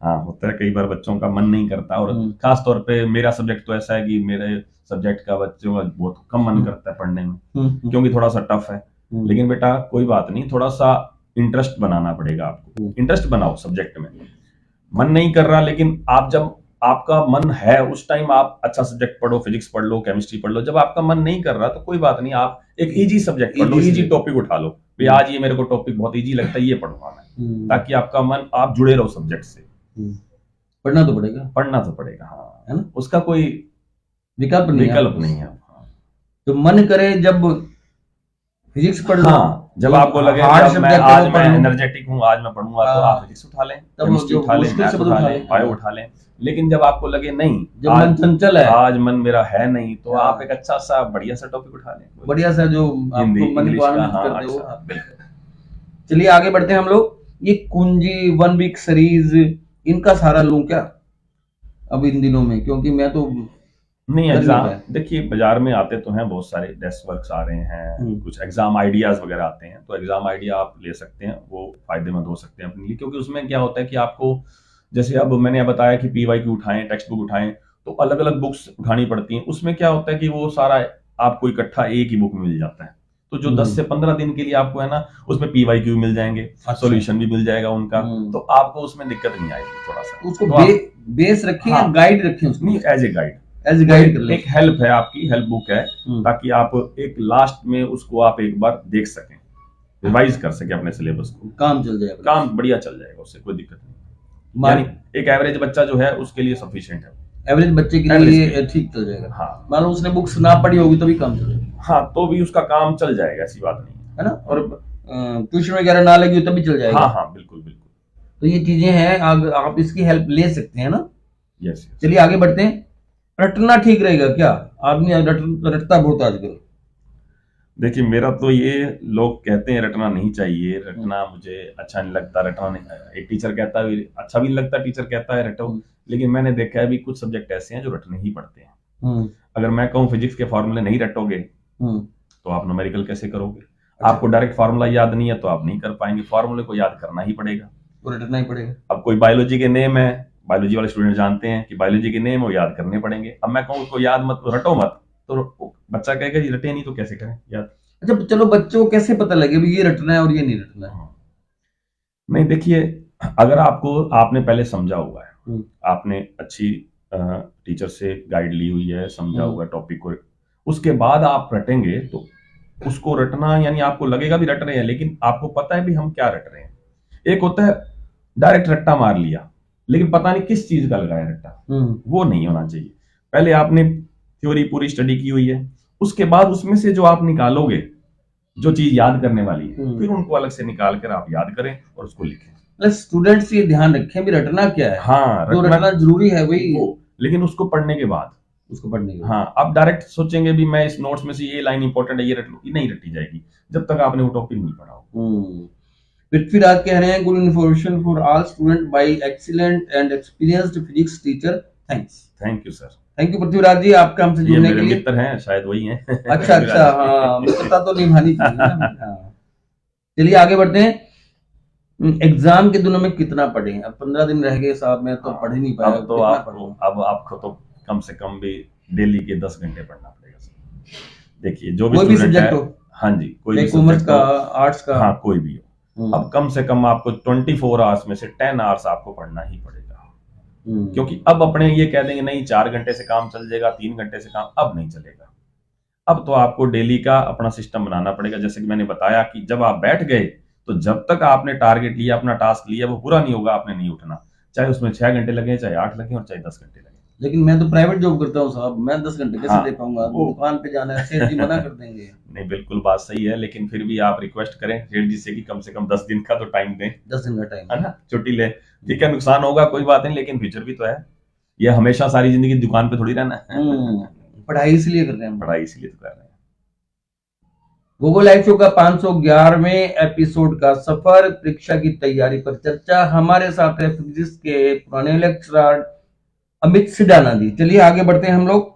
हाँ होता है कई बार बच्चों का मन नहीं करता, और खास तौर पे मेरा सब्जेक्ट तो ऐसा है कि मेरे सब्जेक्ट का बच्चों का बहुत कम मन करता है पढ़ने में, क्योंकि थोड़ा सा टफ है। लेकिन बेटा कोई बात नहीं, थोड़ा सा इंटरेस्ट बनाना पड़ेगा आपको, इंटरेस्ट बनाओ सब्जेक्ट में। मन नहीं कर रहा, लेकिन आप जब आपका मन है उस टाइम आप अच्छा सब्जेक्ट पढ़ो, फिजिक्स पढ़ लो, केमिस्ट्री पढ़ लो। जब आपका मन नहीं कर रहा तो कोई बात नहीं, आप एक इजी सब्जेक्ट पढ़ लो, इजी टॉपिक उठा लो, भाई आज ये मेरे को टॉपिक बहुत इजी लगता है, ये पढ़ूंगा मैं, ताकि आपका मन, आप जुड़े रहो सब्जेक्ट से। पढ़ना तो पड़ेगा, पढ़ना तो पड़ेगा, हाँ है ना, उसका कोई विकल्प नहीं है। तो मन करे जब फिजिक्स पढ़ लो, हाँ, जब आपको लगे आज मैं एनर्जेटिक हूँ, आज मैं पढ़ूंगा, तो आप फिजिक्स उठा लें, केमिस्ट्री उठा लें, मैथ उठा लें, बायो उठा लें। लेकिन जब आपको लगे नहीं, जब मन चंचल है, आज मन मेरा है नहीं, तो आप एक अच्छा सा बढ़िया सा टॉपिक उठा लें, बढ़िया सा जो हिंदी इंग्लिश का। हाँ, चलिए आगे बढ़ते हैं हम लोग। ये कुंजी, 1 वीक सीरीज, इनका सहारा लूं क्या अब इन दिनों में, क्योंकि मैं तो नहीं, एग्जाम देखिए बाजार में आते तो हैं बहुत सारे, डेस्क वर्क्स आ रहे हैं, कुछ एग्जाम आइडियाज वगैरह आते हैं, तो एग्जाम आइडिया आप ले सकते हैं, वो फायदेमंद हो सकते हैं अपने लिए। क्योंकि उसमें क्या होता है कि आपको, जैसे अब मैंने बताया कि PYQ उठाएं, टेक्स्ट बुक उठाएं, तो अलग अलग बुक्स उठानी पड़ती हैं। उसमें क्या होता है कि वो सारा आपको इकट्ठा एक ही बुक में मिल जाता है, तो जो 10 से 15 दिन के लिए आपको है ना, उसमें PYQ मिल जाएंगे, सॉल्यूशन भी मिल जाएगा उनका, तो आपको उसमें दिक्कत नहीं आएगी। थोड़ा सा उसको बेस रखें या गाइड रखें, उसको एज ए गाइड, एक हेल्प है, आपकी हेल्प बुक है, ताकि आप एक लास्ट में उसको आप एक बार देख सकें, रिवाइज कर सके अपने सिलेबस को, काम चल जाएगा, काम बढ़िया चल जाएगा, उससे कोई दिक्कत नहीं। यानी एक एवरेज बच्चा जो है उसके लिए सफिशिएंट है, एवरेज बच्चे के लिए ठीक चल जाएगा। हाँ, मान लो उसने बुक्स ना पढ़ी होगी तभी काम चलेगा, हाँ तो भी उसका काम चल जाएगा, ऐसी बात नहीं है ना, और ट्यूशन वगैरह ना लगी तभी चल जाएगा। हाँ हाँ बिल्कुल बिल्कुल, तो ये चीजें हैं, आप इसकी हेल्प ले सकते हैं ना। यस। चलिए आगे बढ़ते हैं। रटना ठीक रहेगा क्या, आदमी रटता बहुत आजकल। देखिए मेरा तो ये, लोग कहते हैं रटना नहीं चाहिए, रटना मुझे अच्छा नहीं लगता, रटना नहीं, एक टीचर कहता है अच्छा भी नहीं लगता, टीचर कहता है रटो, लेकिन मैंने देखा है भी कुछ सब्जेक्ट ऐसे हैं जो रटने ही पड़ते हैं। अगर मैं कहूँ फिजिक्स के फॉर्मूले नहीं रटोगे तो आप न्यूमेरिकल कैसे करोगे? आपको डायरेक्ट फार्मूला याद नहीं है तो आप नहीं कर पाएंगे, फार्मूले को याद करना ही पड़ेगा, वो रटना ही पड़ेगा। अब कोई बायोलॉजी के नेम है, बायोलॉजी वाले स्टूडेंट जानते हैं कि बायोलॉजी के नेम वो याद करने पड़ेंगे। अब मैं कहूँ उसको याद मत, रटो मत, तो बच्चा कहेगा जी रटे नहीं तो कैसे करें याद। अच्छा चलो, बच्चों को कैसे पता लगे भी ये रटना है और ये नहीं रटना है? नहीं देखिए, अगर आपने पहले समझा हुआ है, आपने अच्छी टीचर से गाइड ली हुई है, समझा हुआ टॉपिक को, उसके बाद आप रटेंगे तो उसको रटना, यानी आपको लगेगा भी रट रहे हैं, लेकिन आपको पता है भी हम क्या रट रहे हैं। एक होता है डायरेक्ट रट्टा मार लिया, लेकिन पता नहीं किस चीज का लगाया रट्टा, वो नहीं होना चाहिए। पहले आपने थ्योरी पूरी स्टडी की हुई है, उसके बाद उसमें से जो आप निकालोगे, जो चीज याद करने वाली है, फिर उनको अलग से निकाल कर आप याद करें और उसको लिखें। स्टूडेंट्स ये ध्यान रखें भी रटना क्या है। हाँ, रटना जरूरी है भाई, लेकिन उसको पढ़ने के बाद, हाँ, आप डायरेक्ट सोचेंगे भी मैं इस नोट्स में से ये लाइन इंपॉर्टेंट है ये रट लूं, ये नहीं रटी जाएगी जब तक आपने वो टॉपिक नहीं पढ़ा हो। पृथ्वीराज कह रहे हैं, good information for all student by excellent and experienced physics teacher, thanks. Thank you sir. Thank you Prithviraj ji, आपका हमसे जुड़ने के लिए। मित्र हैं शायद, वही हैं। अच्छा हाँ, मित्रता तो निभानी चाहिए। चलिए आगे बढ़ते हैं। एग्जाम के दिनों में कितना पढ़े? अब 15 दिन रह गए साहब, मैं तो पढ़ ही नहीं पाया। तो आपको तो कम से कम भी डेली के 10 घंटे पढ़ना पड़ेगा सर। देखिए जो भी सब्जेक्ट हो, हाँ जी, कोई भी कॉमर्स का, आर्ट्स का, हाँ कोई भी हो, अब कम से कम आपको 24 आवर्स में से 10 आवर्स आपको पढ़ना ही पड़ेगा। क्योंकि अब अपने ये कह देंगे नहीं 4 घंटे से काम चल जाएगा, 3 घंटे से काम, अब नहीं चलेगा। अब तो आपको डेली का अपना सिस्टम बनाना पड़ेगा। जैसे कि मैंने बताया कि जब आप बैठ गए तो जब तक आपने टारगेट लिया, अपना टास्क लिया, वो पूरा नहीं होगा, आपने नहीं उठना, चाहे उसमें 6 घंटे लगे, चाहे 8 लगे और चाहे 10 घंटे लगे। लेकिन मैं तो प्राइवेट जॉब करता हूँ साहब, मैं 10 घंटे कैसे दे पाऊंगा? दुकान पे जाना है, सेठ जी मना कर देंगे। नहीं बिल्कुल बात सही है, लेकिन फिर भी आप रिक्वेस्ट करें सेठ जी से कि कम से कम 10 दिन का तो टाइम दें। 10 दिन का टाइम है ना, छुट्टी ले, ठीक है, नुकसान होगा कोई बात नहीं, लेकिन फ्यूचर भी तो है, ये हमेशा सारी जिंदगी दुकान पे थोड़ी रहना है। पढ़ाई इसलिए कर रहे हैं, पढ़ाई इसलिए तो कर रहे हैं। गूगल लाइव शो का 511वें एपिसोड का सफर, परीक्षा की तैयारी पर चर्चा। हमारे साथ है फिजिक्स के पुराने लेक्चरर अमित सिडाना जी। चलिए आगे बढ़ते हैं हम लोग।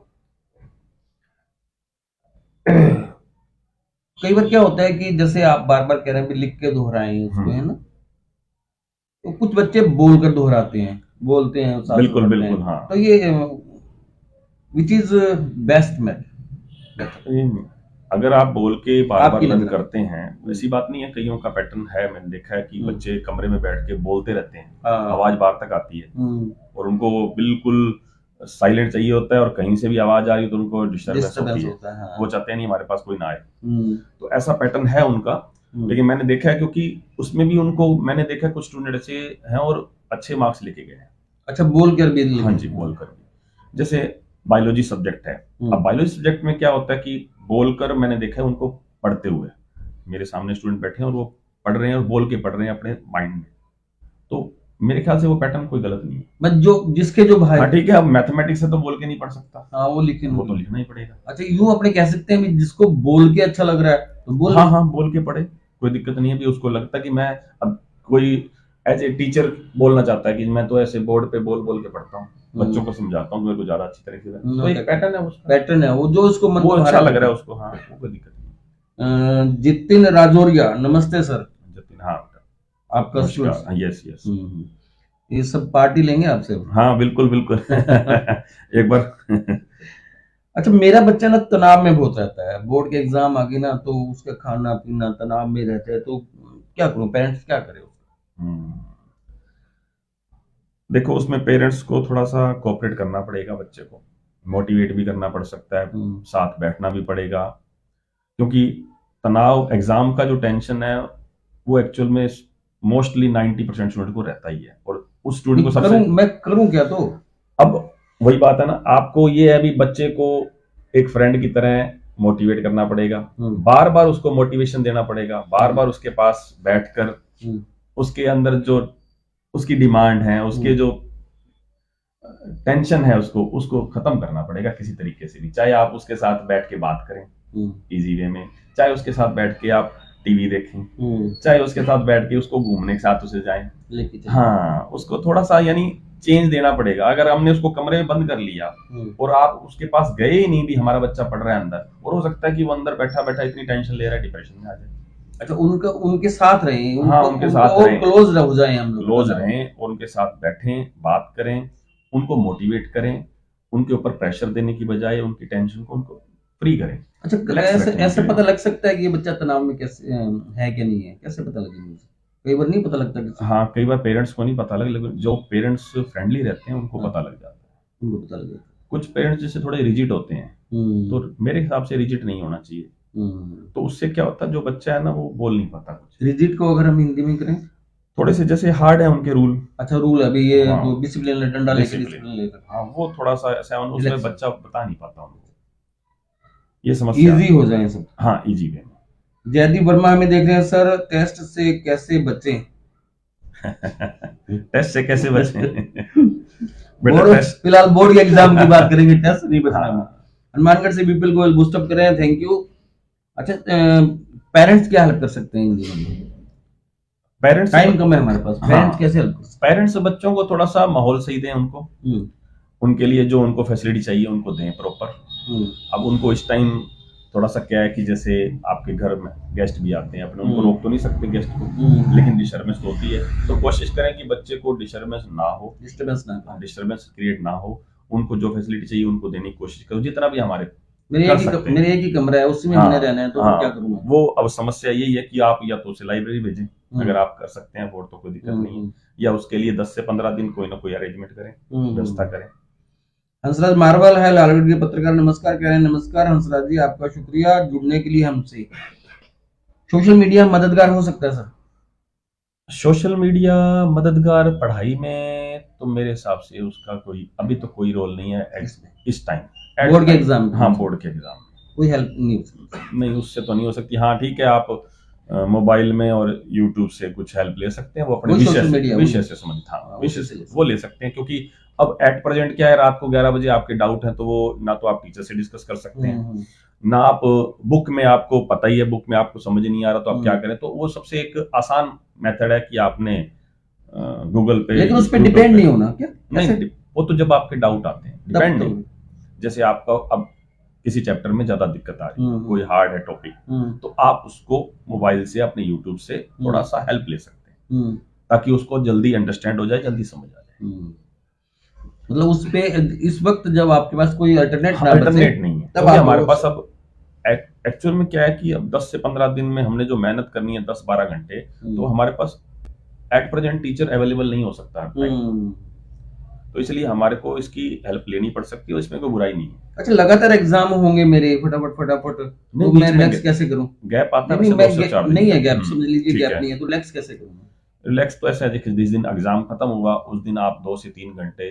कई बार क्या होता है कि जैसे आप बार बार कह रहे हैं भी लिख के दोहराएं उसको, है ना, तो कुछ बच्चे बोलकर दोहराते हैं, बोलते हैं, साथ बिल्कुल पढ़ते बिल्कुल हैं। हाँ। तो ये विच इज बेस्ट मेथड अगर आप बोल के बार बार आपकी लर्न नजर में? करते हैं, वैसी बात नहीं है, कईयों का पैटर्न है, मैंने देखा है कि बच्चे कमरे में बैठ के बोलते रहते हैं, हाँ। आवाज बाहर तक आती है और उनको बिल्कुल साइलेंट चाहिए होता है और कहीं से भी आवाज आ रही है तो उनको डिस्टर्बेंस होती डिस्टर्बेंस है, होता है, हाँ। वो चाहते हैं नहीं हमारे पास कोई ना आए, हम्म, तो ऐसा पैटर्न है उनका। लेकिन मैंने देखा है, क्योंकि उसमें भी उनको मैंने देखा है कुछ स्टूडेंट ऐसे हैं और अच्छे मार्क्स लेके गए हैं। अच्छा, बोल कर भी हाँ जी, बोल कर भी। जैसे बायोलॉजी सब्जेक्ट है, अब बायोलॉजी सब्जेक्ट में क्या होता है कि बोलकर मैंने देखा है उनको पढ़ते हुए, मेरे सामने स्टूडेंट बैठे हैं और वो पढ़ रहे हैं और बोल के पढ़ रहे हैं अपने माइंड में, तो मेरे ख्याल से वो पैटर्न कोई गलत नहीं है। बस जो जिसके जो भाई, हाँ ठीक है, अब मैथमेटिक्स है तो बोल के नहीं पढ़ सकता, हाँ वो वो तो लिखना ही पड़ेगा। अच्छा, यूं अपने कह सकते हैं भी जिसको बोल के अच्छा लग रहा है तो बोल। हाँ हाँ, बोल के पढ़े, कोई दिक्कत नहीं है। भी उसको लगता है कि मैं, अब कोई एज ए टीचर बोलना चाहता है कि मैं तो ऐसे बोर्ड पे बोल बोल के पढ़ता हूँ, बच्चों को समझाता हूँ, मेरे को ज्यादा अच्छी तरीके से, तो एक पैटर्न है उसका, पैटर्न है वो, जो उसको मन वो को अच्छा भाया लग रहा है उसको, हाँ वो कोई दिक्कत नहीं। जितिन राजौरिया, नमस्ते सर। जतिन, हाँ आपका स्टूडेंट, यस यस, ये सब पार्टी लेंगे आपसे? हाँ बिल्कुल बिल्कुल। एक बार। अच्छा, मेरा बच्चा ना तनाव में बहुत रहता है, बोर्ड के एग्जाम आ गए ना तो उसका खाना पीना तनाव में रहता है, तो क्या करूं, पेरेंट्स क्या करें? देखो, उसमें पेरेंट्स को थोड़ा सा कोऑपरेट करना पड़ेगा, बच्चे को मोटिवेट भी करना पड़ सकता है, साथ बैठना भी पड़ेगा, क्योंकि तनाव एग्जाम का जो टेंशन है वो एक्चुअल में मोस्टली 90% स्टूडेंट को रहता ही है, और उस स्टूडेंट को सबसे, मैं करूं क्या? तो अब वही बात है ना, आपको ये है अभी बच्चे को एक फ्रेंड की तरह मोटिवेट करना पड़ेगा, बार बार उसको मोटिवेशन देना पड़ेगा, बार बार उसके पास बैठकर उसके अंदर जो उसकी डिमांड है, उसके जो टेंशन है, उसको खत्म करना पड़ेगा किसी तरीके से भी, चाहे आप उसके साथ बैठ के बात करें इजी वे में, चाहे उसके साथ बैठ के आप टीवी देखें, चाहे उसके साथ बैठ के उसको घूमने के साथ उसे जाएं, हाँ उसको थोड़ा सा यानी चेंज देना पड़ेगा। अगर हमने उसको कमरे में बंद कर लिया और आप उसके पास गए ही नहीं, भी हमारा बच्चा पढ़ रहा है अंदर, और हो सकता है कि वो अंदर बैठा बैठा इतनी टेंशन ले रहा है, डिप्रेशन में आ जाए। अच्छा, उनके साथ रहें, हाँ उनके साथ रहें, क्लोज हो जाए, हम लोग क्लोज रहें और उनके साथ बैठें, बात करें, उनको मोटिवेट करें, उनके ऊपर प्रेशर देने की बजाय उनकी टेंशन को उनको फ्री करें। अच्छा, ऐसे पता लग सकता है कि ये बच्चा तनाव में कैसे है कि नहीं है, कैसे पता लगेगा? कई बार नहीं पता लगता। हाँ कई बार पेरेंट्स को नहीं पता लगे, लेकिन जो पेरेंट्स फ्रेंडली रहते हैं उनको पता लग जाता है, उनको पता लग जाता है। कुछ पेरेंट्स जैसे थोड़े रिजिड होते हैं, तो मेरे हिसाब से रिजिड नहीं होना चाहिए, तो उससे क्या होता है, जो बच्चा है ना वो बोल नहीं पाता कुछ। रिजिड को अगर हम हिंदी में करें, थोड़े से जैसे हार्ड है उनके रूल। अच्छा, रूल अभी ये डिसिप्लिन, डंडा लेकर, हाँ वो थोड़ा सा ऐसा है, उसमें बच्चा बता नहीं पाता उनको, ये समस्या इजी हो जाए सब। हाँ इजी वे में। जयदीप वर्मा हमें देख रहे हैं, सर टेस्ट से कैसे बचें? टेस्ट से कैसे बचें? फिलहाल बोर्ड के एग्जाम की बात करेंगे, टेस्ट नहीं बचना है। हनुमानगढ़ से विपिल गोयल बूस्टअप कर रहे हैं, थैंक यू। अच्छा, पेरेंट्स क्या हेल्प कर सकते हैं इन दिनों में? पेरेंट्स, टाइम कम है हमारे पास, पेरेंट्स कैसे हेल्प कर सकते हैं? पेरेंट्स बच्चों को थोड़ा सा माहौल सही दें, उनको उनके लिए जो उनको फैसिलिटी चाहिए उनको दें प्रॉपर। अब उनको इस टाइम थोड़ा सा क्या है कि जैसे आपके घर में गेस्ट भी आते हैं, अपने उनको रोक तो नहीं सकते गेस्ट को, लेकिन डिस्टर्बेंस होती है, तो कोशिश करें कि बच्चे को डिस्टर्बेंस ना हो, डिस्टर्बेंस क्रिएट ना हो, उनको जो फैसिलिटी चाहिए उनको देने की कोशिश करो, जितना भी हमारे। मेरे एक ही कमरा है, उसी में हमने रहना है, तो क्या करूं मैं? वो अब समस्या यही है कि आप या तो उसे लाइब्रेरी भेजें, अगर आप कर सकते हैं अफोर्ड तो कोई दिक्कत नहीं है, या उसके लिए 10 से 15 दिन कोई ना कोई अरेंजमेंट करें, व्यवस्था करें। हंसराज मार्वल है लालगढ़ के पत्रकार, नमस्कार कह रहे हैं। नमस्कार हंसराज जी, आपका शुक्रिया जुड़ने के लिए हमसे। सोशल मीडिया मददगार हो सकता है सर? सोशल मीडिया मददगार पढ़ाई में तो मेरे हिसाब से उसका कोई अभी तो कोई रोल नहीं है इस टाइम। बोर्ड के एग्जाम? हाँ बोर्ड के एग्जाम में कोई हेल्प नहीं हो सकती? नहीं, उससे तो नहीं हो सकती। हाँ ठीक है, आप मोबाइल में और यूट्यूब से कुछ हेल्प ले सकते हैं, वो अपने विषय से संबंधित, हाँ विषय से वो ले सकते हैं, क्योंकि अब एट प्रेजेंट क्या है, रात को 11 बजे आपके डाउट है तो वो ना तो आप टीचर से डिस्कस कर सकते हैं, ना आप बुक में, आपको पता ही है बुक में आपको समझ नहीं आ रहा तो आप क्या करें, तो वो सबसे एक आसान मेथड है कि आपने गूगल पे। लेकिन उस पर डिपेंड नहीं होना क्या? नहीं, वो तो जब आपके डाउट आते हैं डिपेंड नहीं, जैसे आपका अब किसी चैप्टर में ज्यादा दिक्कत आ रही है, कोई हार्ड है टॉपिक, तो आप उसको मोबाइल से अपने यूट्यूब से थोड़ा सा हेल्प ले सकते हैं, ताकि उसको जल्दी अंडरस्टैंड हो जाए, जल्दी समझ आ जाए। मतलब उस पे इस वक्त जब आपके पास कोई अल्टरनेट नहीं है, तब हमारे पास अब एक्चुअल में क्या है कि अब 10 से 15 दिन में हमने जो मेहनत करनी है 10-12 घंटे, तो हमारे पास एट प्रेजेंट टीचर अवेलेबल नहीं हो सकता। तो इसलिए हमारे को इसकी हेल्प लेनी पड़ सकती है, इसमें कोई बुराई नहीं है। अच्छा, लगातार एग्जाम होंगे मेरे फटाफट तो मैं रिलैक्स कैसे करूं? गैप आता है, नहीं है गैप, समझ लीजिए गैप नहीं है, तो रिलैक्स कैसे करूं? रिलैक्स तो ऐसा है, देखिए जिस दिन एग्जाम खत्म हुआ उस दिन आप 2 से 3 घंटे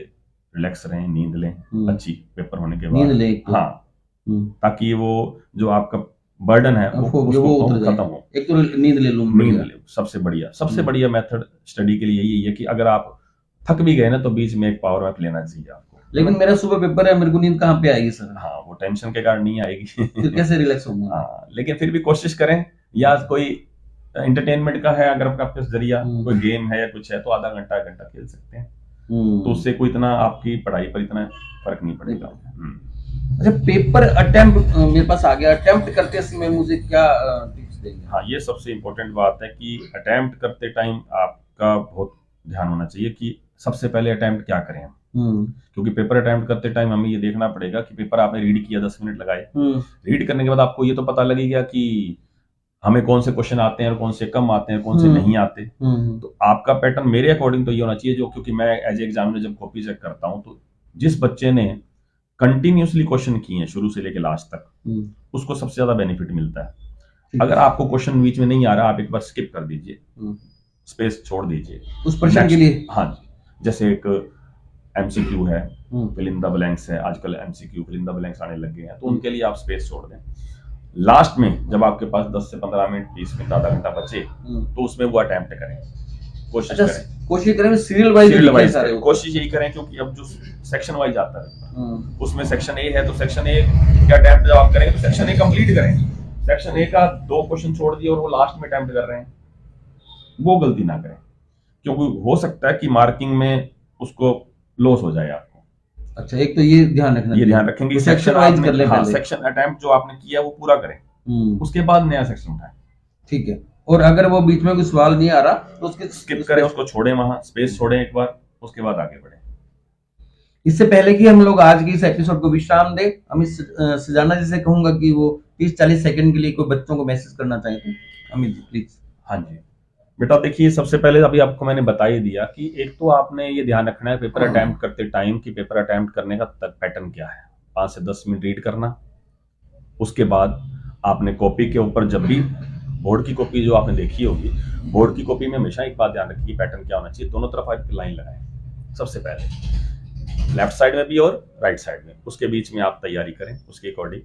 रिलैक्स रहें, नींद लें अच्छी, पेपर होने के बाद नींद लें, हाँ, ताकि वो जो आपका बर्डन है वो खत्म हो। एक तो नींद ले लूं, सबसे बढ़िया मेथड स्टडी के लिए यही है कि अगर आप थक भी गए ना तो बीच में एक पावर नैप लेना चाहिए आपको। लेकिन मेरा सुबह पेपर है, मेरे को नींद कहाँ पे आएगी सर? हाँ, वो टेंशन के कारण नहीं आएगी। फिर कैसे रिलैक्स होगा? हाँ, लेकिन फिर भी कोशिश करें, या कोई एंटरटेनमेंट का है अगर आपका पास जरिया, कोई गेम है या कुछ है, तो आधा घंटा 1 घंटा खेल सकते हैं, तो उससे कोई इतना आपकी पढ़ाई पर इतना फर्क नहीं पड़ेगा। अच्छा, पेपर अटेम्प्ट मेरे पास आ गया, अटेम्प्ट करते समय मुझे क्या टिप्स देंगे? हाँ, ये सबसे इम्पोर्टेंट बात है कि अटेम्प्ट करते टाइम आपका बहुत ध्यान होना चाहिए कि सबसे पहले अटेम्प्ट क्या करें हम, क्योंकि पेपर अटेम्प्ट करते टाइम हमें ये देखना पड़ेगा कि पेपर आपने रीड किया, 10 मिनट लगाए, रीड करने के बाद आपको ये तो पता लगेगा कि हमें कौन से क्वेश्चन आते हैं और कौन से कम आते हैं, कौन से नहीं आते। तो आपका पैटर्न मेरे अकॉर्डिंग तो ये होना चाहिए, जो क्योंकि मैं एज ए एग्जामिनर जब कॉपी चेक करता हूँ तो जिस बच्चे ने कंटिन्यूसली क्वेश्चन किए हैं शुरू से लेकर लास्ट तक, उसको सबसे ज्यादा बेनिफिट मिलता है। अगर आपको क्वेश्चन बीच में नहीं आ रहा, आप एक बार स्किप कर दीजिए, स्पेस छोड़ दीजिए उस प्रश्न के लिए। हाँ जी, जैसे एक एमसीक्यू है, फिल इन द ब्लैंक्स है, आजकल MCQ fill in the blanks आने लग गए हैं, तो उनके लिए आप स्पेस छोड़ दें। लास्ट में जब आपके पास 10 से 15 मिनट, 20 मिनट, आधा घंटा बचे, तो उसमें वो अटेम्प्ट करें, कोशिश करें सीरियल वाइज कोशिश यही करें, क्योंकि अब जो सेक्शन वाइज आता है उसमें सेक्शन ए है, तो सेक्शन ए का अटेम्प्ट जब आप करेंगे तो सेक्शन ए कंप्लीट करें। सेक्शन ए का 2 क्वेश्चन छोड़ दिए और वो लास्ट में अटेम्प्ट कर रहे हैं, वो गलती ना करें, क्योंकि हो सकता है कि मार्किंग में उसको लॉस हो जाए आपको। अच्छा, एक तो ये ध्यान रखेंगे तो सेक्शन वाइज कर ले, सेक्शन अटेम्प्ट जो आपने किया वो पूरा करें, उसके बाद नया सेक्शन उठाएं। ठीक है, और अगर वो बीच में कोई सवाल नहीं आ रहा तो उसके स्किप करें, उसको छोड़ें, वहां स्पेस छोड़ें एक बार, उसके बाद आगे बढ़ें। इससे पहले कि हम लोग आज की इस एपिसोड को विश्राम दें, अमित सजाना जी से कहूंगा कि वो 30-40 सेकंड के लिए कोई बच्चों को मैसेज करना चाहे तो अमित जी प्लीज। हाँ जी बेटा, देखिए सबसे पहले अभी आपको मैंने बता ही दिया कि एक तो आपने ये ध्यान रखना है पेपर अटेम्प्ट करते टाइम कि पेपर अटेम्प्ट करने का पैटर्न क्या है। 5 से 10 मिनट रीड करना, उसके बाद आपने कॉपी के ऊपर, जब भी बोर्ड की कॉपी जो आपने देखी होगी, बोर्ड की कॉपी में हमेशा एक बात ध्यान रखिए, पैटर्न क्या होना चाहिए, दोनों तरफ आप लाइन लगाएं, सबसे पहले लेफ्ट साइड में भी और राइट साइड में, उसके बीच में आप तैयारी करें उसके अकॉर्डिंग।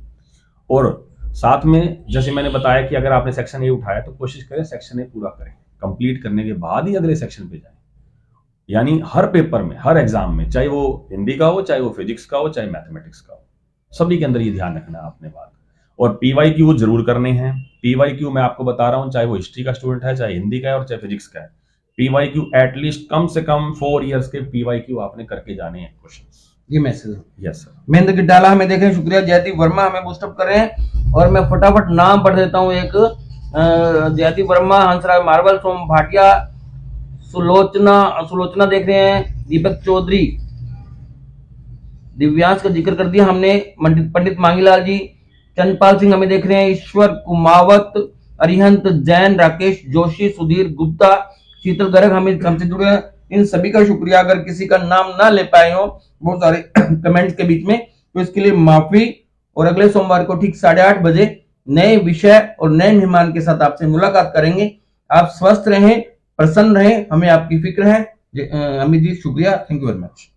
और साथ में जैसे मैंने बताया कि अगर आपने सेक्शन ए उठाया तो कोशिश करें सेक्शन ए पूरा करें, कंप्लीट करने के बाद ही अगले सेक्शन पे जाएं। यानी हर पेपर में, हर एग्जाम में, चाहे वो हिंदी का हो, चाहे वो फिजिक्स का हो, चाहे मैथमेटिक्स का हो, सभी के अंदर ये ध्यान रखना है आपने बात। और पीवाईक्यू जरूर करने हैं। पीवाईक्यू मैं आपको बता रहा हूं, चाहे वो हिस्ट्री का स्टूडेंट है, चाहे हिंदी का है और चाहे फिजिक्स का है, पीवाईक्यू एटलीस्ट कम से कम 4 इयर्स के पीवाईक्यू आपने करके जाने हैं क्वेश्चंस। ये message. Yes sir. Mahendra Giddala हमें देख रहे हैं, शुक्रिया। जयदीप वर्मा हमें बूस्टअप कर रहे हैं, और मैं फटाफट नाम पढ़ देता हूँ। एक जयदीप वर्मा, हंसराज मार्बल, सोम भाटिया, सुलोचना देख रहे हैं, दीपक चौधरी, दिव्यांश का जिक्र कर दिया हमने, पंडित मांगीलाल जी, चंद्रपाल सिंह हमें देख रहे हैं, ईश्वर कुमावत, अरिहंत जैन, राकेश जोशी, सुधीर गुप्ता, शीतल गर्ग हमसे जुड़े हैं। इन सभी का शुक्रिया। अगर किसी का नाम ना ले पाए हो बहुत सारे कमेंट्स के बीच में, तो इसके लिए माफी। और अगले सोमवार को ठीक 8:30 बजे नए विषय और नए मेहमान के साथ आपसे मुलाकात करेंगे। आप स्वस्थ रहें, प्रसन्न रहें, हमें आपकी फिक्र है। अमित जी शुक्रिया, थैंक यू वेरी मच।